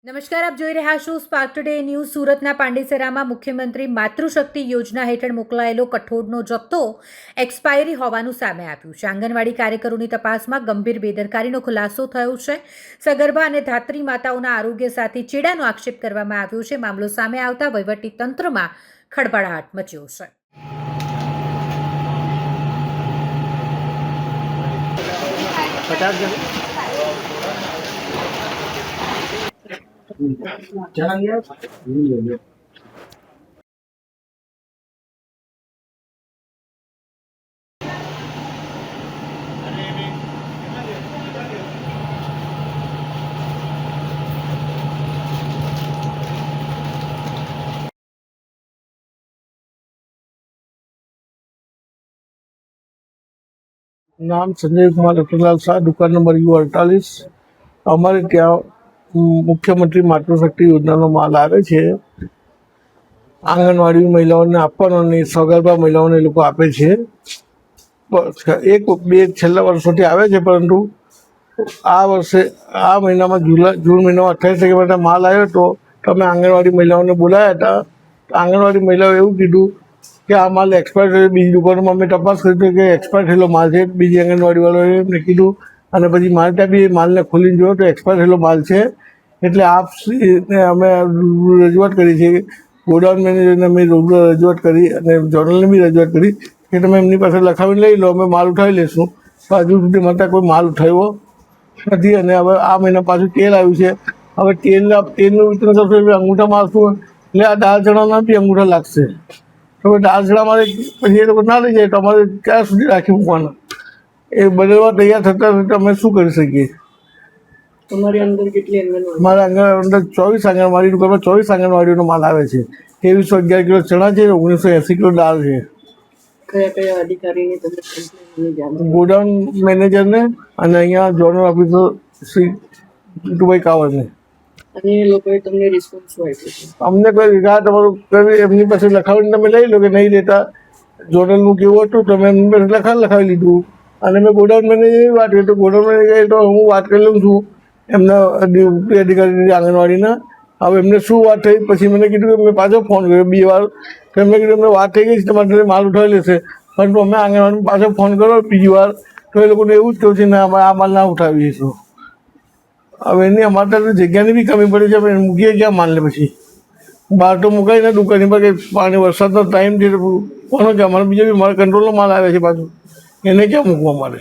નમસ્કાર, આપ જોઈ રહ્યા છો સ્પાર્ક ટુડે ન્યૂઝ. સુરતના પાંડેસરામાં મુખ્યમંત્રી માતૃશક્તિ યોજના હેઠળ મોકલાયેલો કઠોળનો જથ્થો એક્સપાયરી હોવાનું સામે આવ્યું છે. આંગણવાડી કાર્યકરોની તપાસમાં ગંભીર બેદરકારીનો ખુલાસો થયો છે. સગર્ભા અને ધાત્રી માતાઓના આરોગ્ય સાથે ચેડાનો આક્ષેપ કરવામાં આવ્યો છે. મામલો સામે આવતા વહીવટી તંત્રમાં ખળભળાટ મચ્યો છે. नाम संजय कुमार रतनलाल शाह, दुकान नंबर U48. અમારે ત્યાં મુખ્યમંત્રી માતૃશક્તિ યોજનાનો માલ આવે છે. આંગણવાડી મહિલાઓને આપવાનો અને સગર્ભા મહિલાઓને એ લોકો આપે છે. એક બે છેલ્લા વર્ષોથી આવે છે, પરંતુ આ વર્ષે આ મહિનામાં જૂન મહિનામાં 28 તારીખે માટે માલ આવ્યો હતો. તો અમે આંગણવાડી મહિલાઓને બોલાવ્યા હતા. આંગણવાડી મહિલાઓએ એવું કીધું કે આ માલ એક્સપાયર થયો. બીજી દુકાનોમાં અમે તપાસ કરી કે એક્સપાયર થયેલો માલ છે. બીજી આંગણવાડીવાળાએ એમને કીધું અને પછી મારે ત્યાં બી માલને ખોલીને જોયો તો એક્સપાયર થયેલો માલ છે. એટલે અમે રજૂઆત કરી છે. ગોડાઉન મેનેજરને અમે રજૂઆત કરી અને જોનલને બી રજૂઆત કરી કે તમે એમની પાસે લખાવીને લઈ લો, અમે માલ ઉઠાવી લઈશું. તો હજુ સુધી મારે કોઈ માલ ઉઠાવ્યો નથી. અને હવે આ મહિના પાછું તેલ આવ્યું છે. હવે તેલનું વિતરણ કરશો એટલે અંગૂઠા મારશું, એટલે આ દાળ ચણાના બી અંગૂઠા લાગશે. તો દાળ ચણા મારે પછી એ લોકો ના લઈ જાય તો અમારે ક્યાં સુધી રાખી મૂકવાના? એ બદલવા તૈયાર થતા અમે શું કરી શકીએ? તમારી અંદર કેટલી આંગણવાડી? મારા અંદર 24 આંગણવાડી દુકાનમાં 24 આંગણવાડીનો માલ આવે છે. 2311 કિલો ચણા છે, 1980 કિલો દાળ છે. કયા કયા અધિકારીને તમે કમ્પ્લેન જાણ? ગોડાઉન મેનેજરને અને અહીંયા ઝોનલ ઓફિસર શ્રી જીતુભાઈ કાવરને. અને એ લોકોએ તમને રિસ્પોન્સ આપ્યો છે? અમને કોઈ આ તમારું કરી એમની પાસે લખાવીને તમે લઈ લો કે નહીં લેતા. ઝોનલનું કેવું હતું તો મેં એમની પાસે લખાવી લીધું. અને મેં ગોડાઉન મેનેજરની વાત કરી તો ગોડાઉન મેનેજર તો હું વાત કરી લઉં છું એમના અધિકારી આંગણવાડીના. હવે એમને શું વાત થઈ પછી મને કીધું કે મેં પાછો ફોન કર્યો 2 વાર. તો એમને કીધું એમને વાત થઈ ગઈ છે, તમારે માલ ઉઠાવી લેશે. પરંતુ અમે આંગણવાડીમાં પાછો ફોન કર્યો બીજી વાર તો એ લોકોને એવું જ કહ્યું છે ને અમે આ માલ ના ઉઠાવીશું. હવે એની અમારે ત્યાં જગ્યાની બી કમી પડી છે. અમે મૂકીએ ક્યાં માલને? પછી બહાર તો મુકાય ને દુકાની પર કે પાણી વરસાદનો ટાઈમ છે કોનો કે અમારે બીજો બી મારા કંટ્રોલનો માલ આવે છે પાછું, એને ક્યાં મૂકવા મારે?